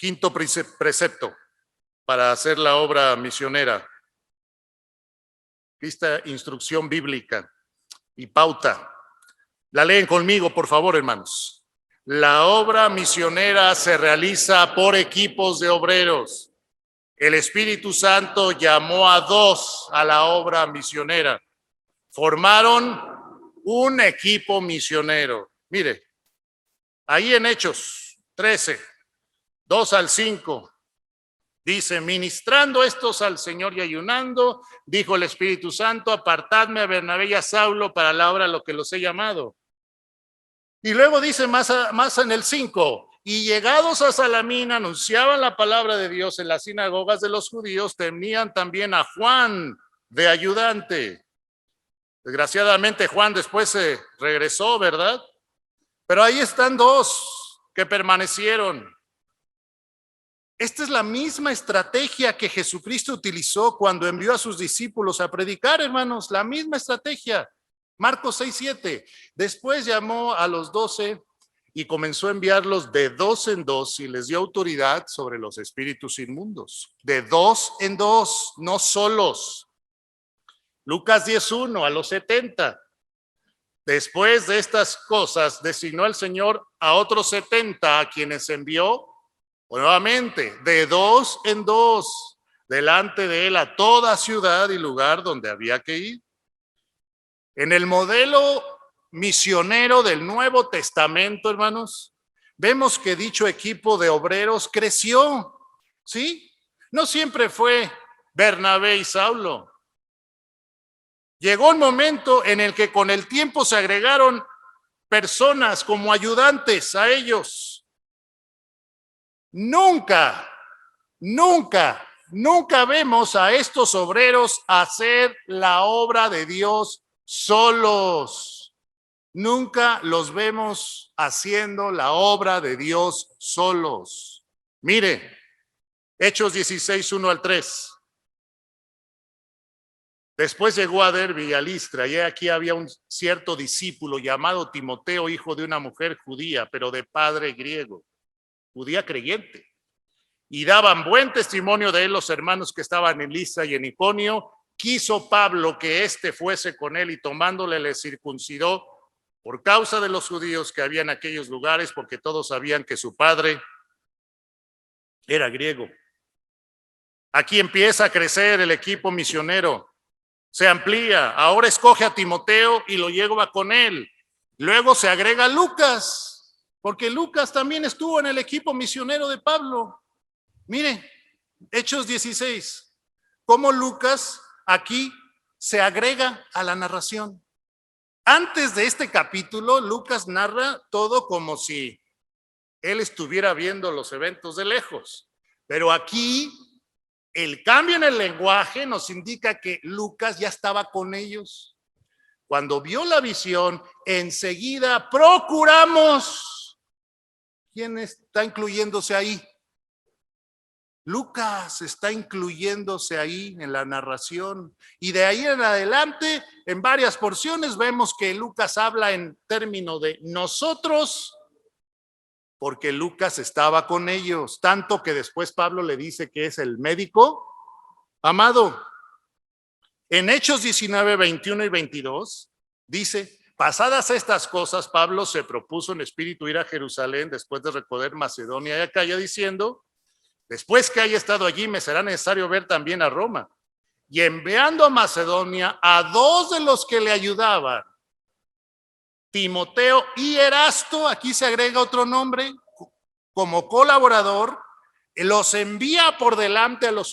Quinto precepto para hacer la obra misionera. Esta instrucción bíblica y pauta. La leen conmigo, por favor, hermanos. La obra misionera se realiza por equipos de obreros. El Espíritu Santo llamó a dos a la obra misionera. Formaron un equipo misionero. Mire, ahí en Hechos 13, 2 al 5, dice: ministrando estos al Señor y ayunando, dijo el Espíritu Santo: apartadme a Bernabé y a Saulo para la obra a lo que los he llamado. Y luego dice más en el 5, y llegados a Salamina anunciaban la palabra de Dios en las sinagogas de los judíos, tenían también a Juan de ayudante. Desgraciadamente Juan después se regresó, ¿verdad? Pero ahí están dos que permanecieron. Esta es la misma estrategia que Jesucristo utilizó cuando envió a sus discípulos a predicar, hermanos, la misma estrategia. Marcos 6:7. Después llamó a los 12 y comenzó a enviarlos de dos en dos y les dio autoridad sobre los espíritus inmundos. De dos en dos, no solos. Lucas 10:1, a los 70. Después de estas cosas, designó el Señor a otros 70 a quienes envió nuevamente de dos en dos delante de él a toda ciudad y lugar donde había que ir. En el modelo misionero del Nuevo Testamento, hermanos, vemos que dicho equipo de obreros creció, ¿sí? No siempre fue Bernabé y Saulo. Llegó un momento en el que con el tiempo se agregaron personas como ayudantes a ellos. Nunca vemos a estos obreros hacer la obra de Dios solos. Nunca los vemos haciendo la obra de Dios solos. Mire, Hechos 16:1 al 3. Después llegó a Derbe y a Listra, y aquí había un cierto discípulo llamado Timoteo, hijo de una mujer judía, pero de padre griego, judía creyente. Y daban buen testimonio de él los hermanos que estaban en Listra y en Iconio. Quiso Pablo que éste fuese con él y tomándole le circuncidó por causa de los judíos que había en aquellos lugares, porque todos sabían que su padre era griego. Aquí empieza a crecer el equipo misionero. Se amplía, ahora escoge a Timoteo y lo lleva con él. Luego se agrega Lucas, porque Lucas también estuvo en el equipo misionero de Pablo. Mire, Hechos 16, cómo Lucas aquí se agrega a la narración. Antes de este capítulo, Lucas narra todo como si él estuviera viendo los eventos de lejos. Pero aquí el cambio en el lenguaje nos indica que Lucas ya estaba con ellos. Cuando vio la visión, enseguida procuramos. ¿Quién está incluyéndose ahí? Lucas está incluyéndose ahí en la narración. Y de ahí en adelante, en varias porciones, vemos que Lucas habla en términos de nosotros, porque Lucas estaba con ellos, tanto que después Pablo le dice que es el médico amado. En Hechos 19, 21 y 22, dice: pasadas estas cosas, Pablo se propuso en espíritu ir a Jerusalén después de recorrer Macedonia y Acaya, diciendo: después que haya estado allí, me será necesario ver también a Roma. Y enviando a Macedonia a dos de los que le ayudaban, Timoteo y Erasto, aquí se agrega otro nombre, como colaborador, los envía por delante a los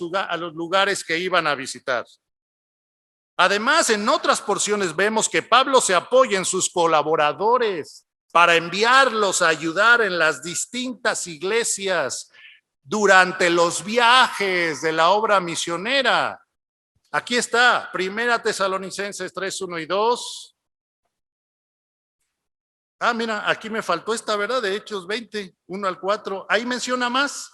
lugares que iban a visitar. Además, en otras porciones vemos que Pablo se apoya en sus colaboradores para enviarlos a ayudar en las distintas iglesias durante los viajes de la obra misionera. Aquí está, Primera Tesalonicenses 3:1 y 2. Mira, aquí me faltó esta, ¿verdad? De Hechos 20, 1 al 4. Ahí menciona más.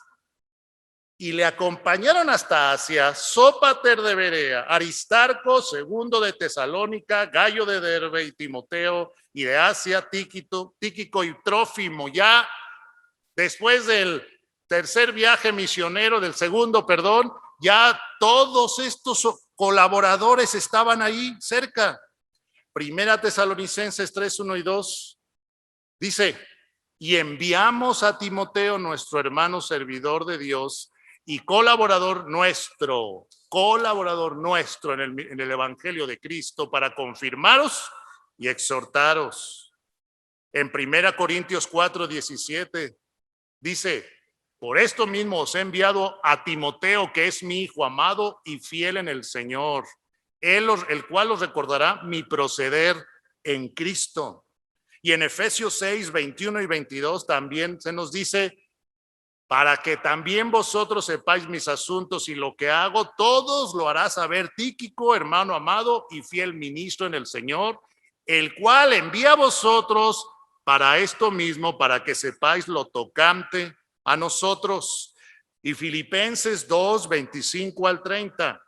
Y le acompañaron hasta Asia Sópater de Berea, Aristarco, segundo de Tesalónica, Gayo de Derbe y Timoteo, y de Asia, Tíquico y Trófimo. Ya después del tercer viaje misionero, del segundo, perdón, ya todos estos colaboradores estaban ahí cerca. Primera Tesalonicenses 3, 1 y 2 dice: y enviamos a Timoteo, nuestro hermano servidor de Dios y colaborador nuestro en el Evangelio de Cristo, para confirmaros y exhortaros. En 1 Corintios 4, 17 dice: por esto mismo os he enviado a Timoteo, que es mi hijo amado y fiel en el Señor, el cual os recordará mi proceder en Cristo. Y en Efesios 6, 21 y 22 también se nos dice: para que también vosotros sepáis mis asuntos y lo que hago, todos lo hará saber Tíquico, hermano amado y fiel ministro en el Señor, el cual envía a vosotros para esto mismo, para que sepáis lo tocante a nosotros. Y Filipenses 2, 25 al 30.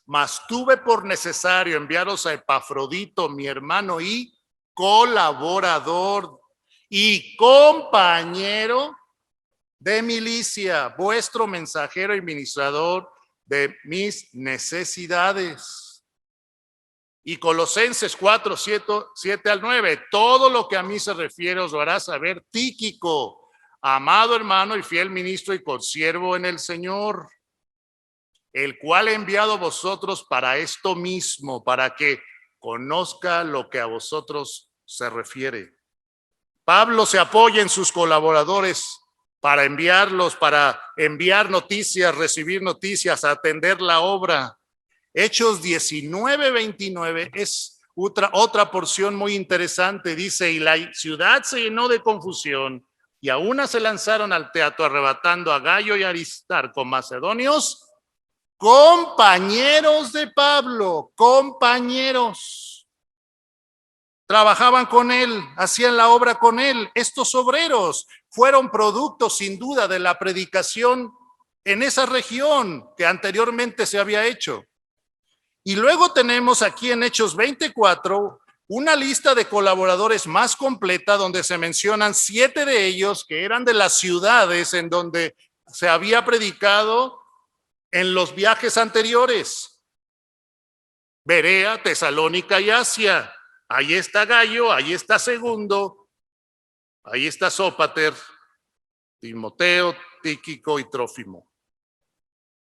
Mas tuve por necesario enviaros a Epafrodito, mi hermano y colaborador y compañero de milicia, vuestro mensajero y ministrador de mis necesidades. Y Colosenses 4, 7 al 9, todo lo que a mí se refiere os lo hará saber Tíquico, amado hermano y fiel ministro y consiervo en el Señor, el cual he enviado a vosotros para esto mismo, para que conozca lo que a vosotros se refiere. Pablo se apoya en sus colaboradores para enviarlos, para enviar noticias, recibir noticias, atender la obra. Hechos 19, 29 es otra porción muy interesante. Dice: y la ciudad se llenó de confusión y a una se lanzaron al teatro, arrebatando a Gayo y Aristarco, macedonios, compañeros de Pablo, compañeros. Trabajaban con él, hacían la obra con él. Estos obreros fueron productos sin duda de la predicación en esa región que anteriormente se había hecho. Y luego tenemos aquí en Hechos 24 una lista de colaboradores más completa, donde se mencionan 7 de ellos que eran de las ciudades en donde se había predicado en los viajes anteriores: Berea, Tesalónica y Asia. Ahí está Gayo, ahí está Segundo, ahí está Sópater, Timoteo, Tíquico y Trófimo.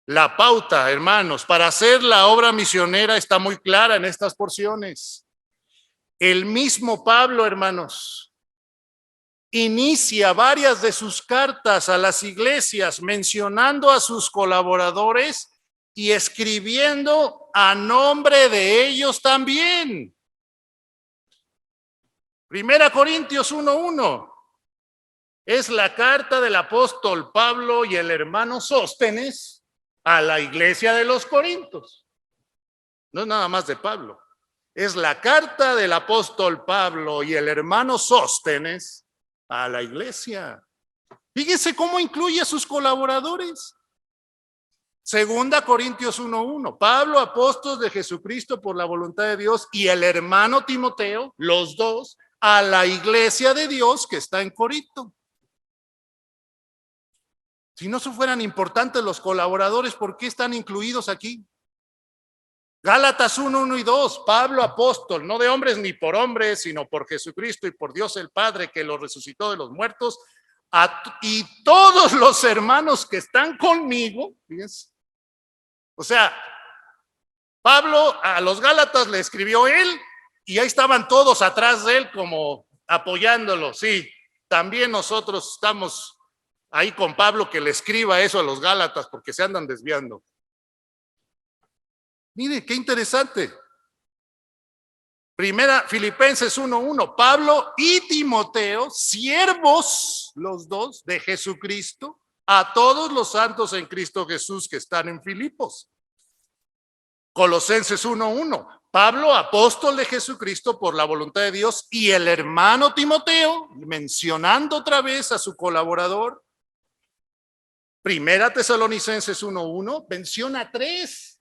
La pauta, hermanos, para hacer la obra misionera está muy clara en estas porciones. El mismo Pablo, hermanos, inicia varias de sus cartas a las iglesias mencionando a sus colaboradores y escribiendo a nombre de ellos también. 1 Corintios 1:1 es la carta del apóstol Pablo y el hermano Sóstenes a la iglesia de los Corintios. No es nada más de Pablo, es la carta del apóstol Pablo y el hermano Sóstenes a la iglesia. Fíjense cómo incluye a sus colaboradores. 2 Corintios 1:1, Pablo, apóstol de Jesucristo por la voluntad de Dios, y el hermano Timoteo, los dos, a la iglesia de Dios que está en Corinto. Si no fueran importantes los colaboradores, ¿por qué están incluidos aquí? Gálatas 1:1 y 2, Pablo, apóstol, no de hombres ni por hombres, sino por Jesucristo y por Dios el Padre, que lo resucitó de los muertos, y todos los hermanos que están conmigo. Fíjense. O sea, Pablo a los Gálatas le escribió él, y ahí estaban todos atrás de él como apoyándolo. Sí, también nosotros estamos ahí con Pablo, que le escriba eso a los Gálatas porque se andan desviando. Mire, qué interesante. Filipenses 1:1, Pablo y Timoteo, siervos los dos de Jesucristo, a todos los santos en Cristo Jesús que están en Filipos. Colosenses 1:1, Pablo, apóstol de Jesucristo por la voluntad de Dios, y el hermano Timoteo, mencionando otra vez a su colaborador. Primera Tesalonicenses 1:1 menciona 3.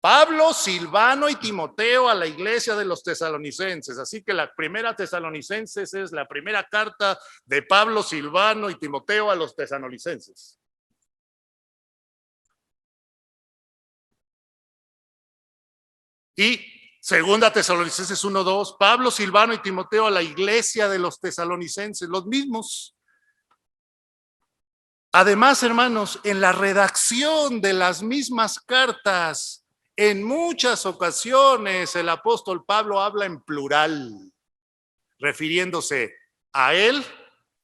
Pablo, Silvano y Timoteo a la iglesia de los tesalonicenses. Así que la primera Tesalonicenses es la primera carta de Pablo, Silvano y Timoteo a los tesalonicenses. Y segunda Tesalonicenses 1:2, Pablo, Silvano y Timoteo a la iglesia de los tesalonicenses, los mismos. Además, hermanos, en la redacción de las mismas cartas, en muchas ocasiones el apóstol Pablo habla en plural, refiriéndose a él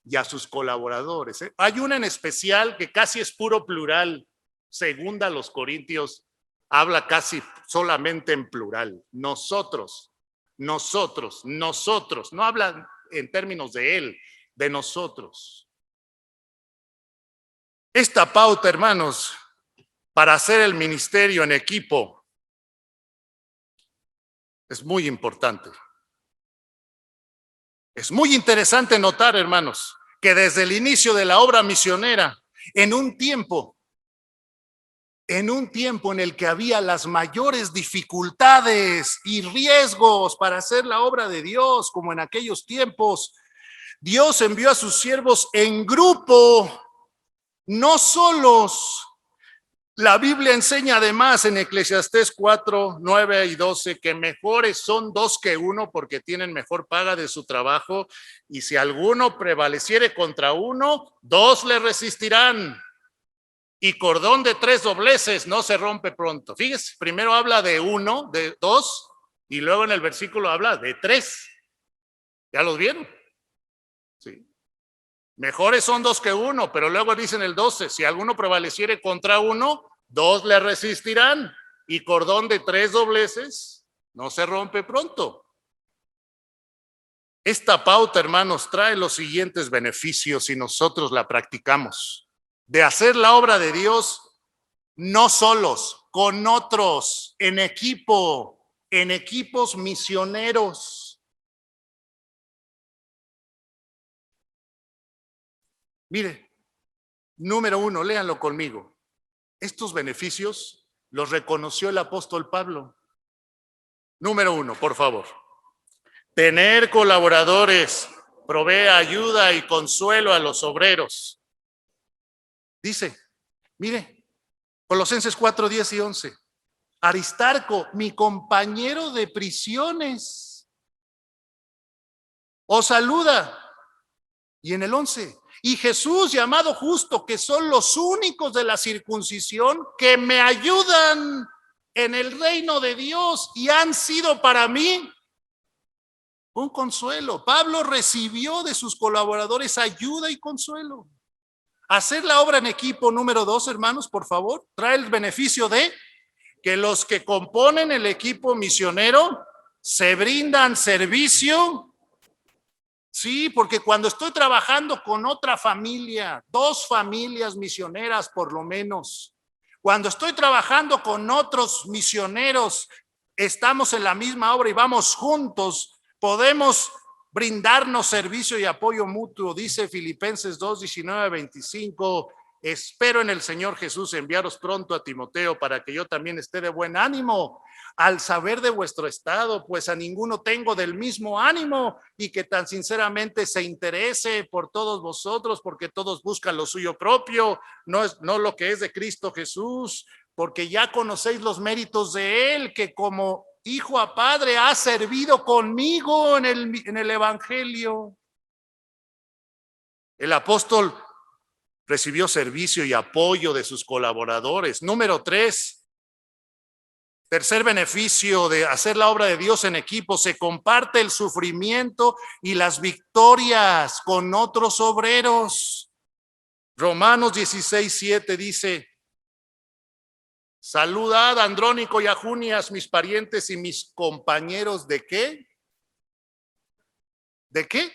y a sus colaboradores. Hay una en especial que casi es puro plural. Segunda a los Corintios habla casi solamente en plural. Nosotros, nosotros, nosotros. No habla en términos de él, de nosotros. Esta pauta, hermanos, para hacer el ministerio en equipo es muy importante. Es muy interesante notar, hermanos, que desde el inicio de la obra misionera, en un tiempo en el que había las mayores dificultades y riesgos para hacer la obra de Dios, como en aquellos tiempos, Dios envió a sus siervos en grupo, no solos. La Biblia enseña además en Eclesiastés 4, 9 y 12 que mejores son dos que uno porque tienen mejor paga de su trabajo, y si alguno prevaleciere contra uno, dos le resistirán, y cordón de tres dobleces no se rompe pronto. Fíjese, primero habla de uno, de dos, y luego en el versículo habla de tres. ¿Ya los vieron? Sí. Mejores son dos que uno, pero luego dice en el 12, si alguno prevaleciere contra uno, dos le resistirán, y cordón de tres dobleces no se rompe pronto. Esta pauta, hermanos, trae los siguientes beneficios si nosotros la practicamos: de hacer la obra de Dios no solos, con otros, en equipo, en equipos misioneros. Mire, número 1, léanlo conmigo. Estos beneficios los reconoció el apóstol Pablo. Número 1, por favor. Tener colaboradores provee ayuda y consuelo a los obreros. Dice, mire, Colosenses 4, 10 y 11. Aristarco, mi compañero de prisiones, os saluda. Y en el 11, y Jesús, llamado Justo, que son los únicos de la circuncisión que me ayudan en el reino de Dios y han sido para mí un consuelo. Pablo recibió de sus colaboradores ayuda y consuelo. Hacer la obra en equipo, número 2, hermanos, por favor, trae el beneficio de que los que componen el equipo misionero se brindan servicio. Sí, porque cuando estoy trabajando con otra familia, 2 familias misioneras por lo menos, cuando estoy trabajando con otros misioneros, estamos en la misma obra y vamos juntos, podemos brindarnos servicio y apoyo mutuo. Dice Filipenses 2, 19, 25, espero en el Señor Jesús enviaros pronto a Timoteo para que yo también esté de buen ánimo al saber de vuestro estado, pues a ninguno tengo del mismo ánimo, y que tan sinceramente se interese por todos vosotros, porque todos buscan lo suyo propio, no lo que es de Cristo Jesús, porque ya conocéis los méritos de él, que como hijo a padre ha servido conmigo en el evangelio. El apóstol recibió servicio y apoyo de sus colaboradores. Número 3, tercer beneficio de hacer la obra de Dios en equipo: se comparte el sufrimiento y las victorias con otros obreros. Romanos 16, 7 dice, saludad a Andrónico y a Junias, mis parientes y mis compañeros. ¿De qué? ¿De qué?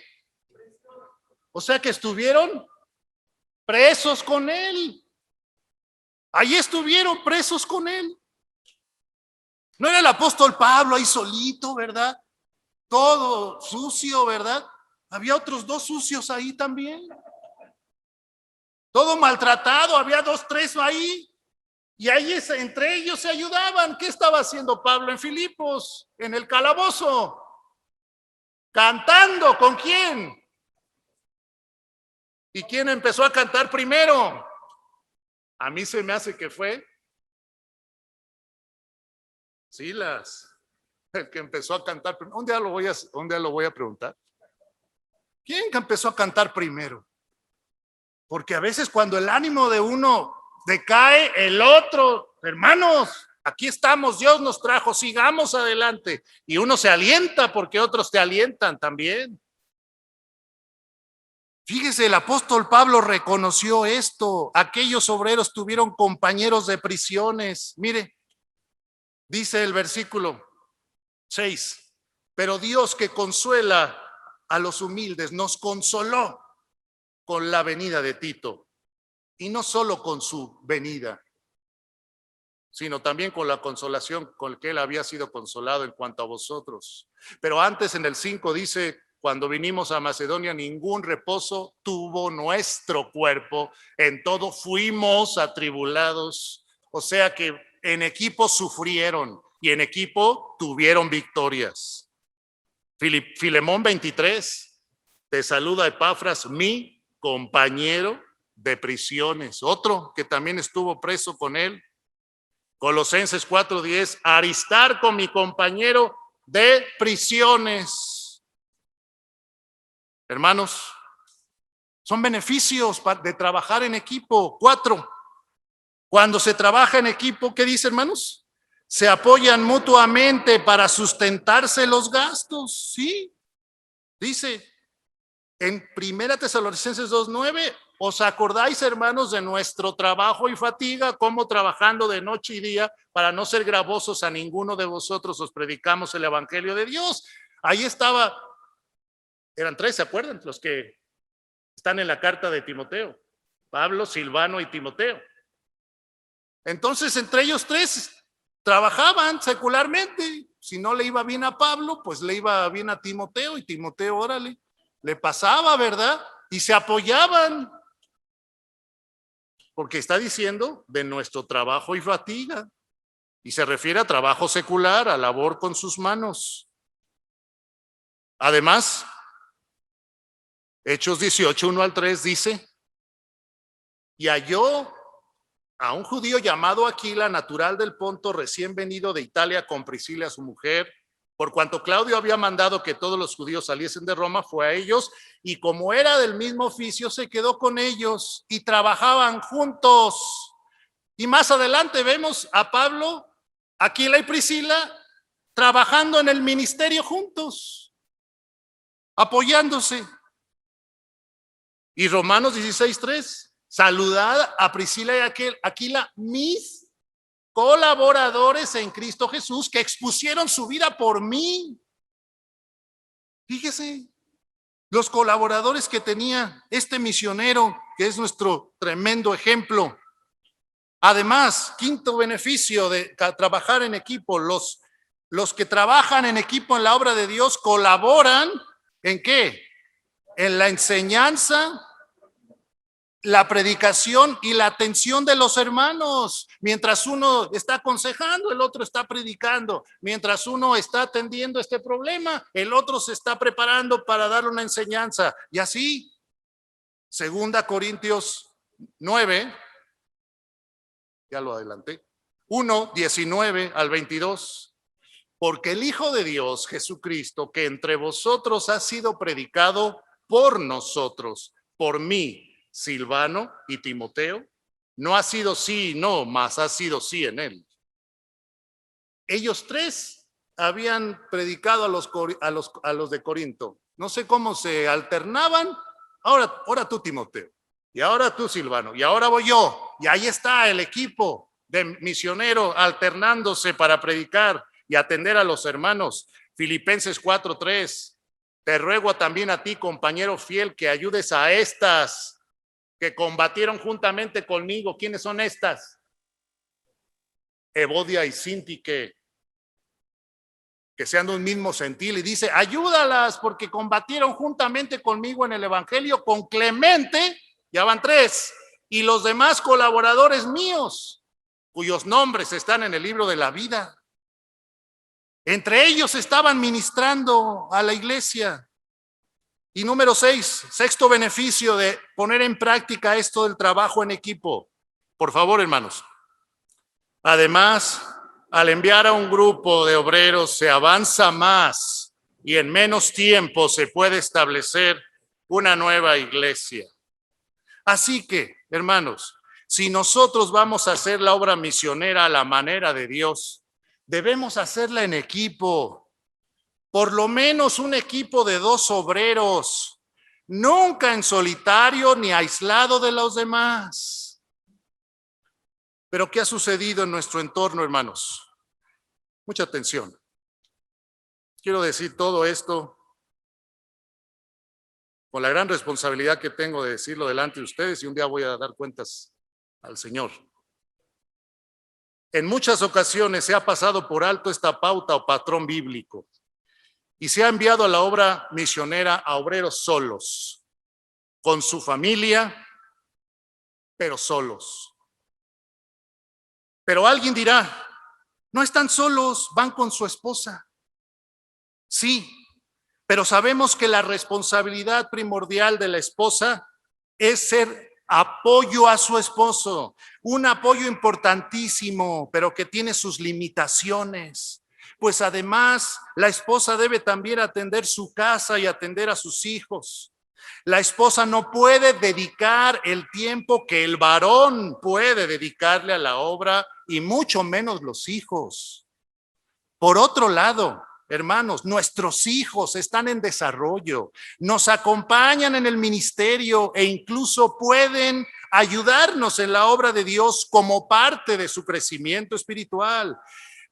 O sea que estuvieron presos con él. Ahí estuvieron presos con él. No era el apóstol Pablo ahí solito, ¿verdad? Todo sucio, ¿verdad? Había otros 2 sucios ahí también. Todo maltratado, había 2, 3 ahí. Y ahí entre ellos se ayudaban. ¿Qué estaba haciendo Pablo en Filipos? En el calabozo. Cantando. ¿Con quién? ¿Y quién empezó a cantar primero? A mí se me hace que fue Silas, el que empezó a cantar primero. Un día lo voy a preguntar. ¿Quién empezó a cantar primero? Porque a veces cuando el ánimo de uno decae, el otro, hermanos, aquí estamos, Dios nos trajo, sigamos adelante. Y uno se alienta porque otros te alientan también. Fíjese, el apóstol Pablo reconoció esto. Aquellos obreros tuvieron compañeros de prisiones. Mire, dice el versículo 6, pero Dios que consuela a los humildes nos consoló con la venida de Tito, y no solo con su venida, sino también con la consolación con que él había sido consolado en cuanto a vosotros. Pero antes en el 5 dice, cuando vinimos a Macedonia, ningún reposo tuvo nuestro cuerpo, en todo fuimos atribulados. O sea que en equipo sufrieron y en equipo tuvieron victorias. Filemón 23, te saluda Epafras, mi compañero de prisiones, otro que también estuvo preso con él. Colosenses 4:10, Aristarco, mi compañero de prisiones. Hermanos, son beneficios de trabajar en equipo. 4, cuando se trabaja en equipo, ¿qué dice, hermanos? Se apoyan mutuamente para sustentarse los gastos, ¿sí? Dice en 1 Tesalonicenses 2:9, ¿os acordáis, hermanos, de nuestro trabajo y fatiga, cómo trabajando de noche y día para no ser gravosos a ninguno de vosotros os predicamos el evangelio de Dios? Ahí estaba, eran 3, ¿se acuerdan? Los que están en la carta de Timoteo, Pablo, Silvano y Timoteo. Entonces, entre ellos 3 trabajaban secularmente. Si no le iba bien a Pablo, pues le iba bien a Timoteo, y Timoteo, órale, le pasaba, ¿verdad? Y se apoyaban, porque está diciendo de nuestro trabajo y fatiga, y se refiere a trabajo secular, a labor con sus manos. Además, Hechos 18, 1-3 dice, y halló a un judío llamado Aquila, natural del Ponto, recién venido de Italia con Priscila, su mujer. Por cuanto Claudio había mandado que todos los judíos saliesen de Roma, fue a ellos, y como era del mismo oficio, se quedó con ellos y trabajaban juntos. Y más adelante vemos a Pablo, Aquila y Priscila trabajando en el ministerio juntos, apoyándose. Y Romanos 16:3, saludad a Priscila y Aquila, mis colaboradores en Cristo Jesús, que expusieron su vida por mí. Fíjese, los colaboradores que tenía este misionero, que es nuestro tremendo ejemplo. Además, quinto beneficio de trabajar en equipo, los que trabajan en equipo en la obra de Dios colaboran ¿en qué? En la enseñanza, la predicación y la atención de los hermanos. Mientras uno está aconsejando, el otro está predicando. Mientras uno está atendiendo este problema, el otro se está preparando para darle una enseñanza. Y así, 2 Corintios 9, ya lo adelanté, 1:19-22. Porque el Hijo de Dios, Jesucristo, que entre vosotros ha sido predicado por nosotros, por mí, Silvano y Timoteo, no ha sido sí y no, mas ha sido sí en él. Ellos 3 habían predicado a los de Corinto. No sé cómo se alternaban. Ahora tú, Timoteo, y ahora tú, Silvano, y ahora voy yo. Y ahí está el equipo de misionero alternándose para predicar y atender a los hermanos. Filipenses 4:3, te ruego también a ti, compañero fiel, que ayudes a estas que combatieron juntamente conmigo. ¿Quiénes son estas? Evodia y Sintique, que sean de un mismo sentir. Y dice, ayúdalas porque combatieron juntamente conmigo en el evangelio, con Clemente, ya van 3, y los demás colaboradores míos. cuyos nombres están en el libro de la vida. Entre ellos estaban ministrando a la iglesia. Y número 6, sexto beneficio de poner en práctica esto del trabajo en equipo. Por favor, hermanos. Además, al enviar a un grupo de obreros se avanza más y en menos tiempo se puede establecer una nueva iglesia. Así que, hermanos, si nosotros vamos a hacer la obra misionera a la manera de Dios, debemos hacerla en equipo, por lo menos un equipo de 2 obreros, nunca en solitario ni aislado de los demás. Pero ¿qué ha sucedido en nuestro entorno, hermanos? Mucha atención. Quiero decir todo esto con la gran responsabilidad que tengo de decirlo delante de ustedes y un día voy a dar cuentas al Señor. En muchas ocasiones se ha pasado por alto esta pauta o patrón bíblico y se ha enviado a la obra misionera a obreros solos, con su familia, pero solos. Pero alguien dirá, no están solos, van con su esposa. Sí, pero sabemos que la responsabilidad primordial de la esposa es ser apoyo a su esposo, un apoyo importantísimo, pero que tiene sus limitaciones. Pues además, la esposa debe también atender su casa y atender a sus hijos. La esposa no puede dedicar el tiempo que el varón puede dedicarle a la obra y mucho menos los hijos. Por otro lado, hermanos, nuestros hijos están en desarrollo, nos acompañan en el ministerio e incluso pueden ayudarnos en la obra de Dios como parte de su crecimiento espiritual.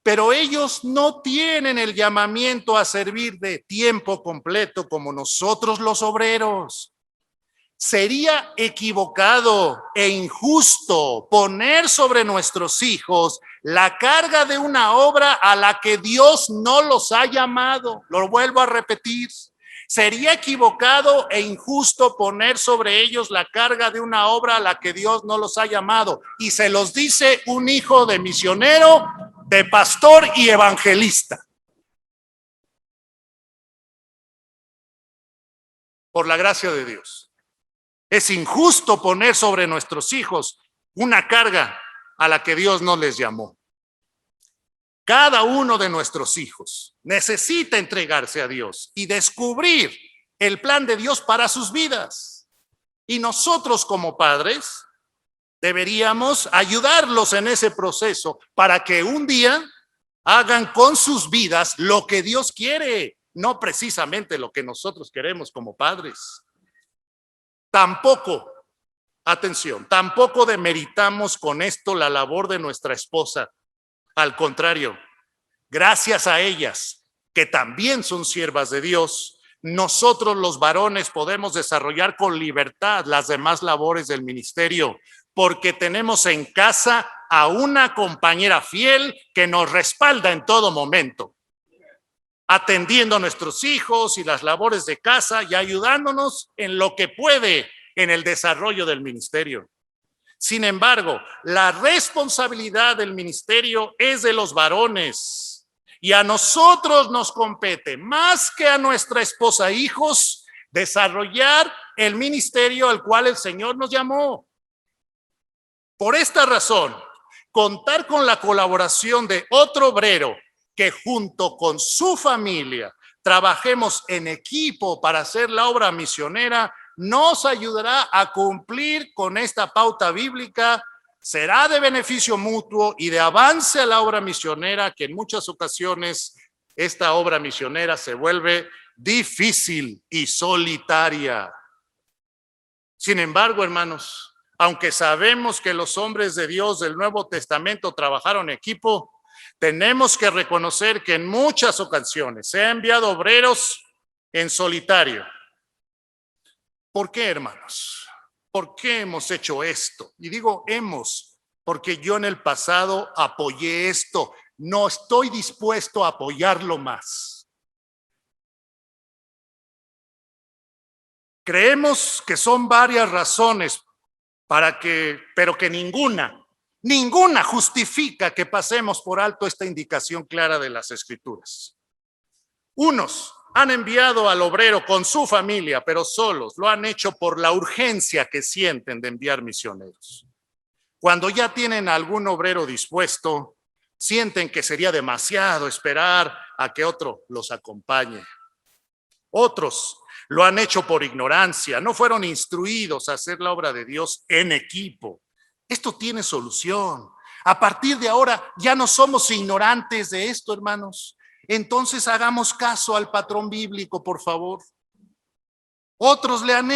Pero ellos no tienen el llamamiento a servir de tiempo completo como nosotros los obreros. Sería equivocado e injusto poner sobre nuestros hijos la carga de una obra a la que Dios no los ha llamado. Lo vuelvo a repetir. Sería equivocado e injusto poner sobre ellos la carga de una obra a la que Dios no los ha llamado. Y se los dice un hijo de misionero, de pastor y evangelista. Por la gracia de Dios. Es injusto poner sobre nuestros hijos una carga a la que Dios no les llamó. Cada uno de nuestros hijos necesita entregarse a Dios y descubrir el plan de Dios para sus vidas. Y nosotros como padres deberíamos ayudarlos en ese proceso para que un día hagan con sus vidas lo que Dios quiere, no precisamente lo que nosotros queremos como padres. Tampoco, atención, tampoco demeritamos con esto la labor de nuestra esposa. Al contrario, gracias a ellas, que también son siervas de Dios, nosotros los varones podemos desarrollar con libertad las demás labores del ministerio, porque tenemos en casa a una compañera fiel que nos respalda en todo momento, atendiendo a nuestros hijos y las labores de casa y ayudándonos en lo que puede en el desarrollo del ministerio. Sin embargo, la responsabilidad del ministerio es de los varones y a nosotros nos compete, más que a nuestra esposa e hijos, desarrollar el ministerio al cual el Señor nos llamó. Por esta razón, contar con la colaboración de otro obrero que junto con su familia trabajemos en equipo para hacer la obra misionera nos ayudará a cumplir con esta pauta bíblica, será de beneficio mutuo y de avance a la obra misionera, que en muchas ocasiones esta obra misionera se vuelve difícil y solitaria. Sin embargo, hermanos, aunque sabemos que los hombres de Dios del Nuevo Testamento trabajaron en equipo, tenemos que reconocer que en muchas ocasiones se han enviado obreros en solitario. ¿Por qué, hermanos? ¿Por qué hemos hecho esto? Y digo hemos, porque yo en el pasado apoyé esto. No estoy dispuesto a apoyarlo más. Creemos que son varias razones pero que ninguna Ninguna justifica que pasemos por alto esta indicación clara de las Escrituras. Unos han enviado al obrero con su familia, pero solos. Lo han hecho por la urgencia que sienten de enviar misioneros. Cuando ya tienen algún obrero dispuesto, sienten que sería demasiado esperar a que otro los acompañe. Otros lo han hecho por ignorancia, no fueron instruidos a hacer la obra de Dios en equipo. Esto tiene solución. A partir de ahora ya no somos ignorantes de esto, hermanos. Entonces hagamos caso al patrón bíblico, por favor. Otros lo han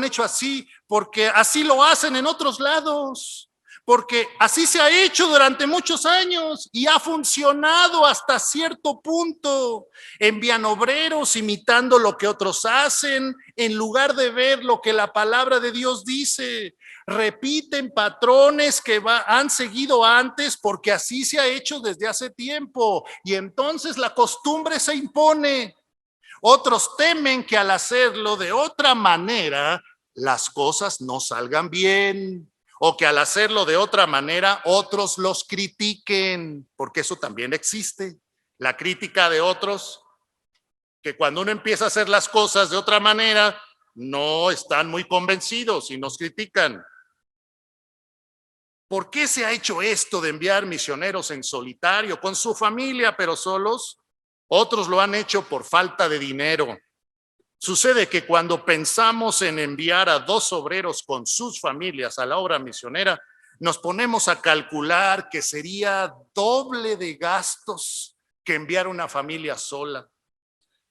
hecho así porque así lo hacen en otros lados, porque así se ha hecho durante muchos años y ha funcionado hasta cierto punto. Envían obreros imitando lo que otros hacen en lugar de ver lo que la palabra de Dios dice. Repiten patrones que han seguido antes porque así se ha hecho desde hace tiempo y entonces la costumbre se impone. Otros temen que al hacerlo de otra manera las cosas no salgan bien, o que al hacerlo de otra manera otros los critiquen, porque eso también existe, la crítica de otros, que cuando uno empieza a hacer las cosas de otra manera no están muy convencidos y nos critican. ¿Por qué se ha hecho esto de enviar misioneros en solitario, con su familia, pero solos? Otros lo han hecho por falta de dinero. Sucede que cuando pensamos en enviar a 2 obreros con sus familias a la obra misionera, nos ponemos a calcular que sería doble de gastos que enviar una familia sola.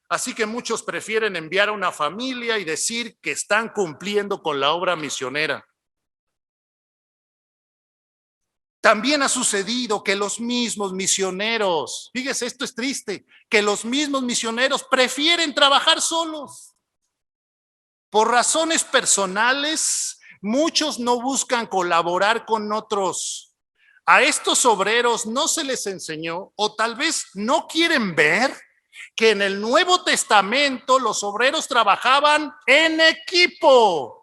Así que muchos prefieren enviar a una familia y decir que están cumpliendo con la obra misionera. También ha sucedido que los mismos misioneros, fíjese, esto es triste, que los mismos misioneros prefieren trabajar solos. Por razones personales, muchos no buscan colaborar con otros. A estos obreros no se les enseñó, o tal vez no quieren ver, que en el Nuevo Testamento los obreros trabajaban en equipo.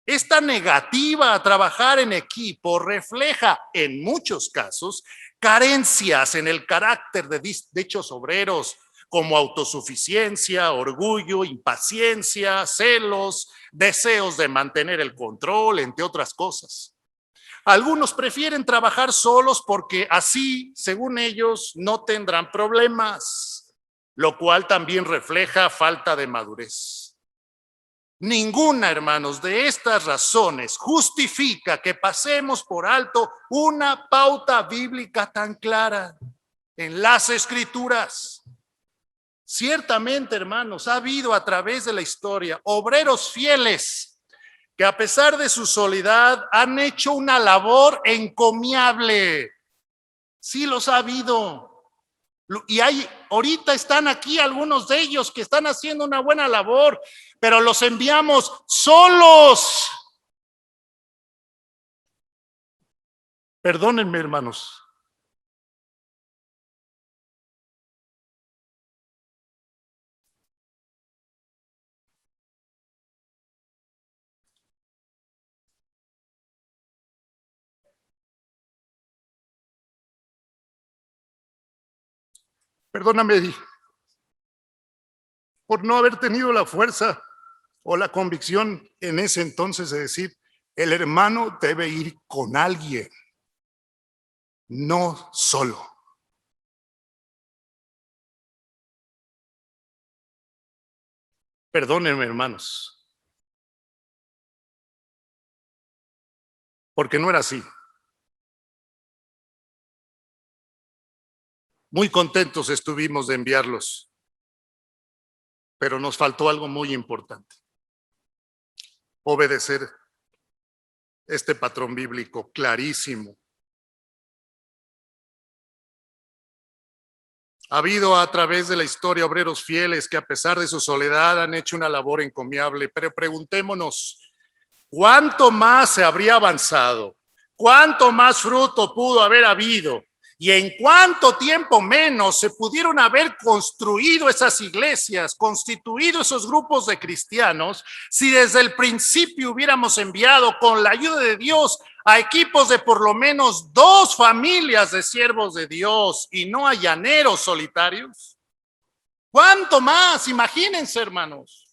Esta negativa a trabajar en equipo refleja en muchos casos carencias en el carácter de dichos obreros, como autosuficiencia, orgullo, impaciencia, celos, deseos de mantener el control, entre otras cosas. Algunos prefieren trabajar solos porque así, según ellos, no tendrán problemas, lo cual también refleja falta de madurez. Ninguna, hermanos, de estas razones justifica que pasemos por alto una pauta bíblica tan clara en las Escrituras. Ciertamente, hermanos, ha habido a través de la historia obreros fieles que a pesar de su soledad han hecho una labor encomiable. Sí los ha habido. Y ahorita están aquí algunos de ellos que están haciendo una buena labor, pero los enviamos solos. Perdónenme, hermanos. Perdóname por no haber tenido la fuerza o la convicción en ese entonces de decir, el hermano debe ir con alguien, no solo. Perdónenme, hermanos, porque no era así. Muy contentos estuvimos de enviarlos, pero nos faltó algo muy importante: obedecer este patrón bíblico clarísimo. Ha habido a través de la historia obreros fieles que a pesar de su soledad han hecho una labor encomiable, pero preguntémonos, ¿cuánto más se habría avanzado? ¿Cuánto más fruto pudo haber habido? ¿Y en cuánto tiempo menos se pudieron haber construido esas iglesias, constituido esos grupos de cristianos, si desde el principio hubiéramos enviado con la ayuda de Dios a equipos de por lo menos 2 familias de siervos de Dios y no a llaneros solitarios? ¿Cuánto más? Imagínense, hermanos.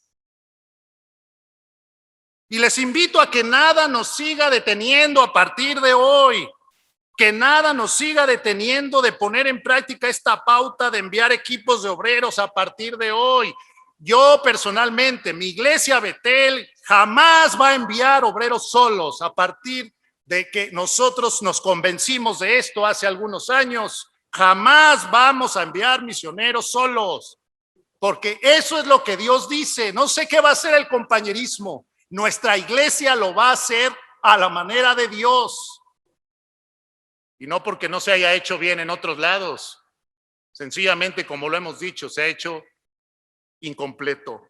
Y les invito a que nada nos siga deteniendo a partir de hoy, que nada nos siga deteniendo de poner en práctica esta pauta de enviar equipos de obreros a partir de hoy. Yo personalmente, mi iglesia Betel jamás va a enviar obreros solos a partir de que nosotros nos convencimos de esto hace algunos años. Jamás vamos a enviar misioneros solos, porque eso es lo que Dios dice. No sé qué va a hacer el compañerismo. Nuestra iglesia lo va a hacer a la manera de Dios. Y no porque no se haya hecho bien en otros lados. Sencillamente, como lo hemos dicho, se ha hecho incompleto.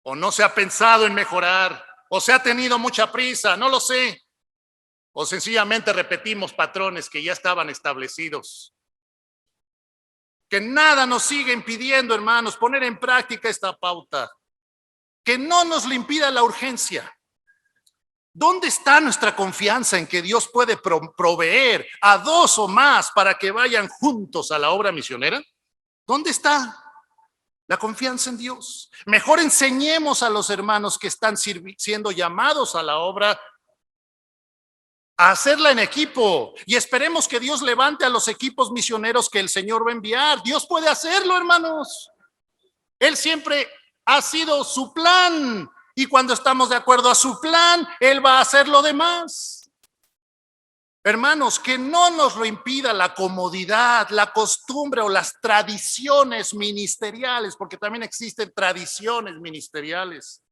O no se ha pensado en mejorar, o se ha tenido mucha prisa, no lo sé. O sencillamente repetimos patrones que ya estaban establecidos. Que nada nos siga impidiendo, hermanos, poner en práctica esta pauta. Que no nos le impida la urgencia. ¿Dónde está nuestra confianza en que Dios puede proveer a 2 o más para que vayan juntos a la obra misionera? ¿Dónde está la confianza en Dios? Mejor enseñemos a los hermanos que están siendo llamados a la obra a hacerla en equipo y esperemos que Dios levante a los equipos misioneros que el Señor va a enviar. Dios puede hacerlo, hermanos. Él siempre ha sido su plan y cuando estamos de acuerdo a su plan, Él va a hacer lo demás. Hermanos, que no nos lo impida la comodidad, la costumbre o las tradiciones ministeriales, porque también existen tradiciones ministeriales.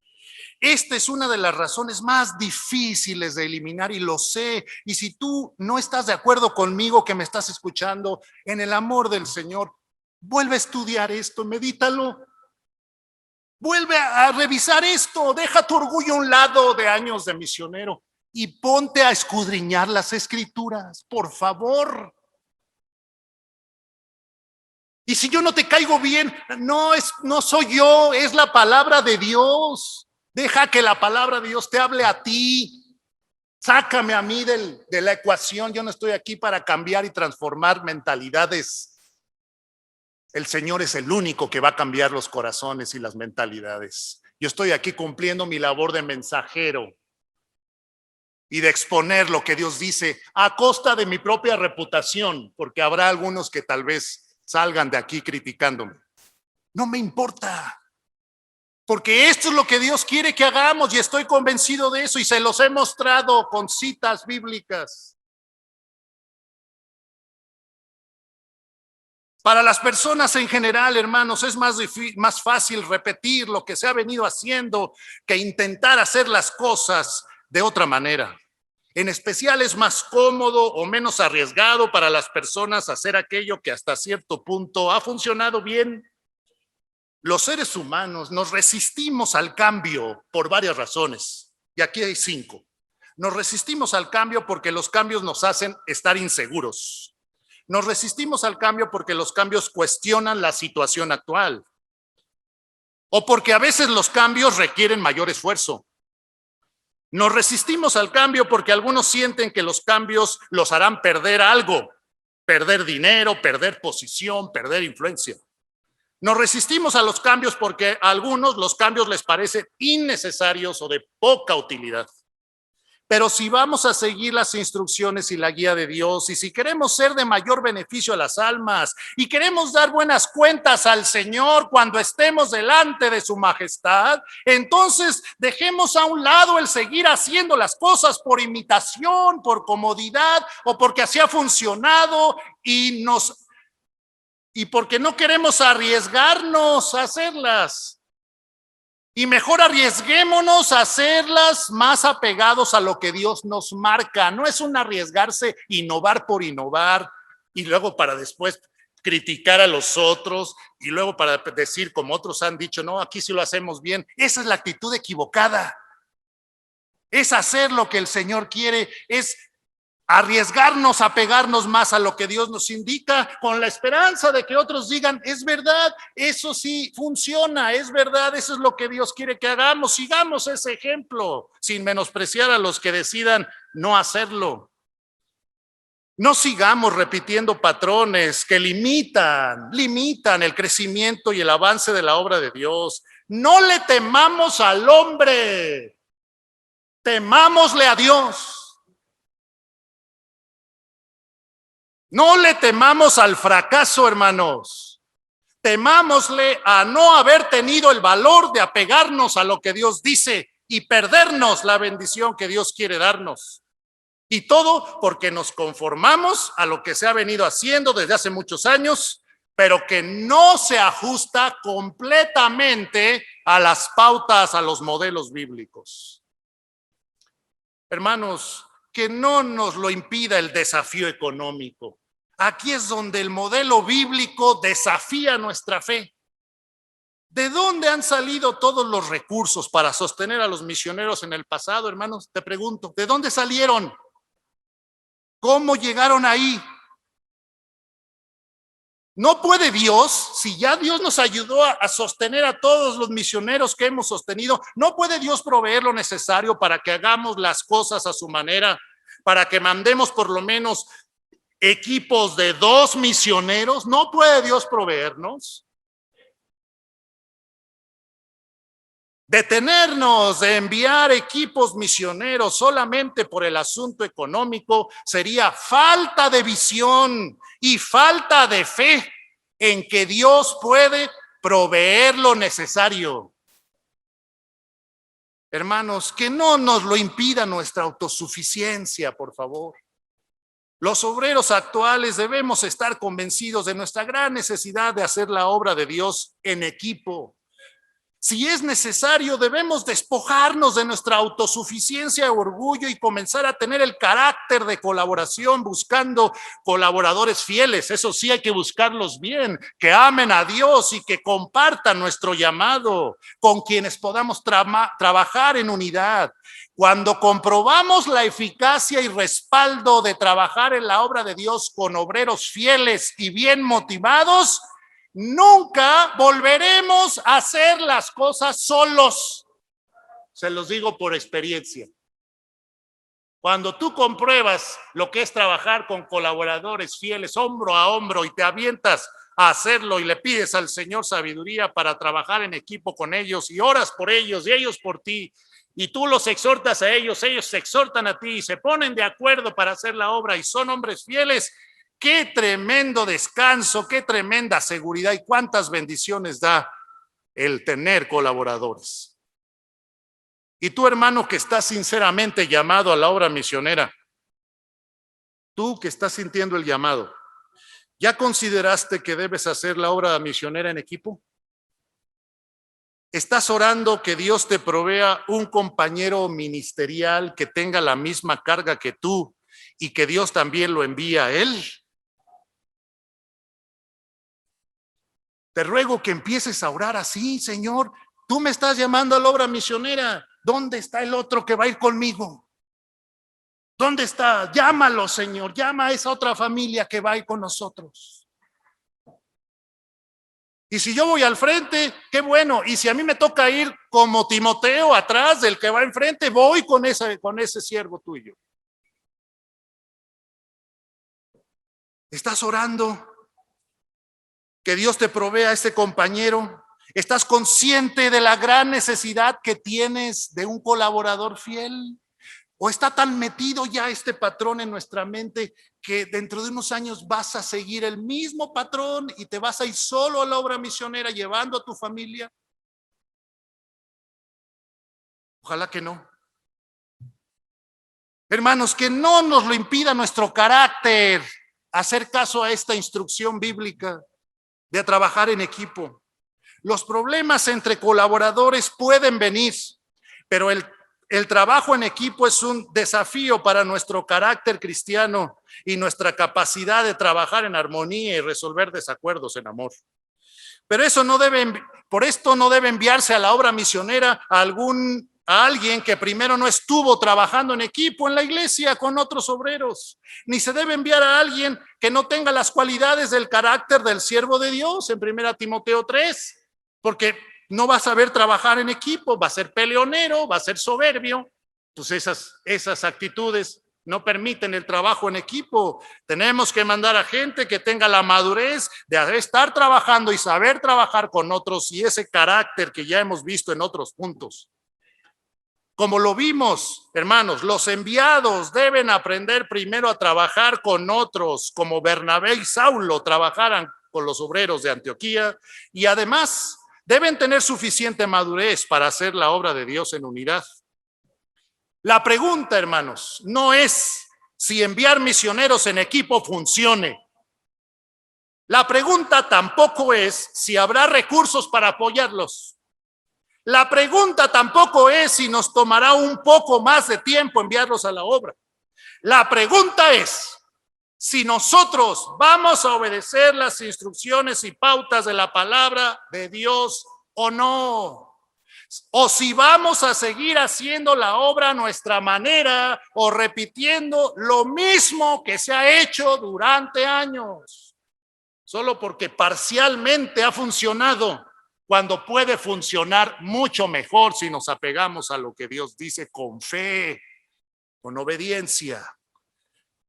Esta es una de las razones más difíciles de eliminar y lo sé. Y si tú no estás de acuerdo conmigo que me estás escuchando, en el amor del Señor, vuelve a estudiar esto, medítalo. Vuelve a revisar esto, deja tu orgullo a un lado de años de misionero y ponte a escudriñar las escrituras, por favor. Y si yo no te caigo bien, no soy yo, es la palabra de Dios. Deja que la palabra de Dios te hable a ti. Sácame a mí de la ecuación. Yo no estoy aquí para cambiar y transformar mentalidades. El Señor es el único que va a cambiar los corazones y las mentalidades. Yo estoy aquí cumpliendo mi labor de mensajero y de exponer lo que Dios dice a costa de mi propia reputación, porque habrá algunos que tal vez salgan de aquí criticándome. No me importa, porque esto es lo que Dios quiere que hagamos y estoy convencido de eso y se los he mostrado con citas bíblicas. Para las personas en general, hermanos, es más fácil repetir lo que se ha venido haciendo que intentar hacer las cosas de otra manera. En especial es más cómodo o menos arriesgado para las personas hacer aquello que hasta cierto punto ha funcionado bien. Los seres humanos nos resistimos al cambio por varias razones, y aquí hay 5. Nos resistimos al cambio porque los cambios nos hacen estar inseguros. Nos resistimos al cambio porque los cambios cuestionan la situación actual. O porque a veces los cambios requieren mayor esfuerzo. Nos resistimos al cambio porque algunos sienten que los cambios los harán perder algo. Perder dinero, perder posición, perder influencia. Nos resistimos a los cambios porque a algunos los cambios les parecen innecesarios o de poca utilidad. Pero si vamos a seguir las instrucciones y la guía de Dios, y si queremos ser de mayor beneficio a las almas, y queremos dar buenas cuentas al Señor cuando estemos delante de su majestad, entonces dejemos a un lado el seguir haciendo las cosas por imitación, por comodidad, o porque así ha funcionado, y porque no queremos arriesgarnos a hacerlas. Y mejor arriesguémonos a hacerlas más apegados a lo que Dios nos marca. No es un arriesgarse, innovar por innovar y luego para después criticar a los otros y luego para decir, como otros han dicho, no, aquí sí lo hacemos bien. Esa es la actitud equivocada. Es hacer lo que el Señor quiere, es arriesgarnos a pegarnos más a lo que Dios nos indica, con la esperanza de que otros digan, es verdad, eso sí funciona, es verdad, eso es lo que Dios quiere que hagamos, sigamos ese ejemplo, sin menospreciar a los que decidan no hacerlo. No sigamos repitiendo patrones que limitan el crecimiento y el avance de la obra de Dios. No le temamos al hombre, temámosle a Dios. No le temamos al fracaso, hermanos. Temámosle a no haber tenido el valor de apegarnos a lo que Dios dice y perdernos la bendición que Dios quiere darnos. Y todo porque nos conformamos a lo que se ha venido haciendo desde hace muchos años, pero que no se ajusta completamente a las pautas, a los modelos bíblicos. Hermanos, que no nos lo impida el desafío económico. Aquí es donde el modelo bíblico desafía nuestra fe. ¿De dónde han salido todos los recursos para sostener a los misioneros en el pasado, hermanos? Te pregunto, ¿de dónde salieron? ¿Cómo llegaron ahí? ¿No puede Dios, si ya Dios nos ayudó a sostener a todos los misioneros que hemos sostenido, no puede Dios proveer lo necesario para que hagamos las cosas a su manera, para que mandemos por lo menos equipos de 2 misioneros? ¿No puede Dios proveernos? Detenernos de enviar equipos misioneros solamente por el asunto económico sería falta de visión y falta de fe en que Dios puede proveer lo necesario. Hermanos, que no nos lo impida nuestra autosuficiencia, por favor. Los obreros actuales debemos estar convencidos de nuestra gran necesidad de hacer la obra de Dios en equipo. Si es necesario, debemos despojarnos de nuestra autosuficiencia y orgullo y comenzar a tener el carácter de colaboración buscando colaboradores fieles. Eso sí, hay que buscarlos bien, que amen a Dios y que compartan nuestro llamado, con quienes podamos trabajar en unidad. Cuando comprobamos la eficacia y respaldo de trabajar en la obra de Dios con obreros fieles y bien motivados, nunca volveremos a hacer las cosas solos. Se los digo por experiencia. Cuando tú compruebas lo que es trabajar con colaboradores fieles, hombro a hombro, y te avientas a hacerlo y le pides al Señor sabiduría para trabajar en equipo con ellos y oras por ellos y ellos por ti, y tú los exhortas a ellos, ellos se exhortan a ti y se ponen de acuerdo para hacer la obra y son hombres fieles, qué tremendo descanso, qué tremenda seguridad y cuántas bendiciones da el tener colaboradores. Y tú, hermano, que estás sinceramente llamado a la obra misionera, tú que estás sintiendo el llamado, ¿ya consideraste que debes hacer la obra misionera en equipo? ¿Estás orando que Dios te provea un compañero ministerial que tenga la misma carga que tú y que Dios también lo envía a él? Te ruego que empieces a orar así: Señor, tú me estás llamando a la obra misionera. ¿Dónde está el otro que va a ir conmigo? ¿Dónde está? Llámalo, Señor. Llama a esa otra familia que va a ir con nosotros. Y si yo voy al frente, qué bueno. Y si a mí me toca ir como Timoteo atrás del que va enfrente, voy con ese siervo tuyo. ¿Estás orando que Dios te provea a este compañero? ¿Estás consciente de la gran necesidad que tienes de un colaborador fiel? ¿O está tan metido ya este patrón en nuestra mente que dentro de unos años vas a seguir el mismo patrón y te vas a ir solo a la obra misionera llevando a tu familia? Ojalá que no. Hermanos, que no nos lo impida nuestro carácter hacer caso a esta instrucción bíblica de trabajar en equipo. Los problemas entre colaboradores pueden venir, pero el trabajo en equipo es un desafío para nuestro carácter cristiano y nuestra capacidad de trabajar en armonía y resolver desacuerdos en amor. Pero por esto no debe enviarse a la obra misionera a algún a alguien que primero no estuvo trabajando en equipo en la iglesia con otros obreros, ni se debe enviar a alguien que no tenga las cualidades del carácter del siervo de Dios en 1 Timoteo 3, porque no va a saber trabajar en equipo, va a ser peleonero, va a ser soberbio. Pues esas actitudes no permiten el trabajo en equipo. Tenemos que mandar a gente que tenga la madurez de estar trabajando y saber trabajar con otros, y ese carácter que ya hemos visto en otros puntos. Como lo vimos, hermanos, los enviados deben aprender primero a trabajar con otros, como Bernabé y Saulo trabajaran con los obreros de Antioquía, y además deben tener suficiente madurez para hacer la obra de Dios en unidad. La pregunta, hermanos, no es si enviar misioneros en equipo funcione. La pregunta tampoco es si habrá recursos para apoyarlos. La pregunta tampoco es si nos tomará un poco más de tiempo enviarlos a la obra. La pregunta es si nosotros vamos a obedecer las instrucciones y pautas de la palabra de Dios o no. O si vamos a seguir haciendo la obra a nuestra manera o repitiendo lo mismo que se ha hecho durante años, solo porque parcialmente ha funcionado, cuando puede funcionar mucho mejor si nos apegamos a lo que Dios dice con fe, con obediencia.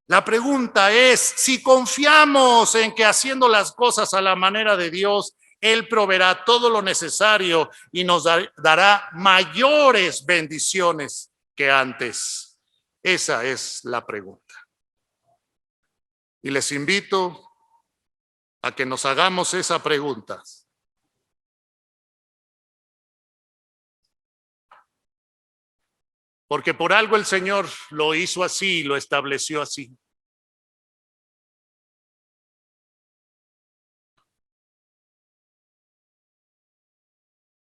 La pregunta es si confiamos en que haciendo las cosas a la manera de Dios, Él proveerá todo lo necesario y nos dará mayores bendiciones que antes. Esa es la pregunta. Y les invito a que nos hagamos esa pregunta. Porque por algo el Señor lo hizo así y lo estableció así.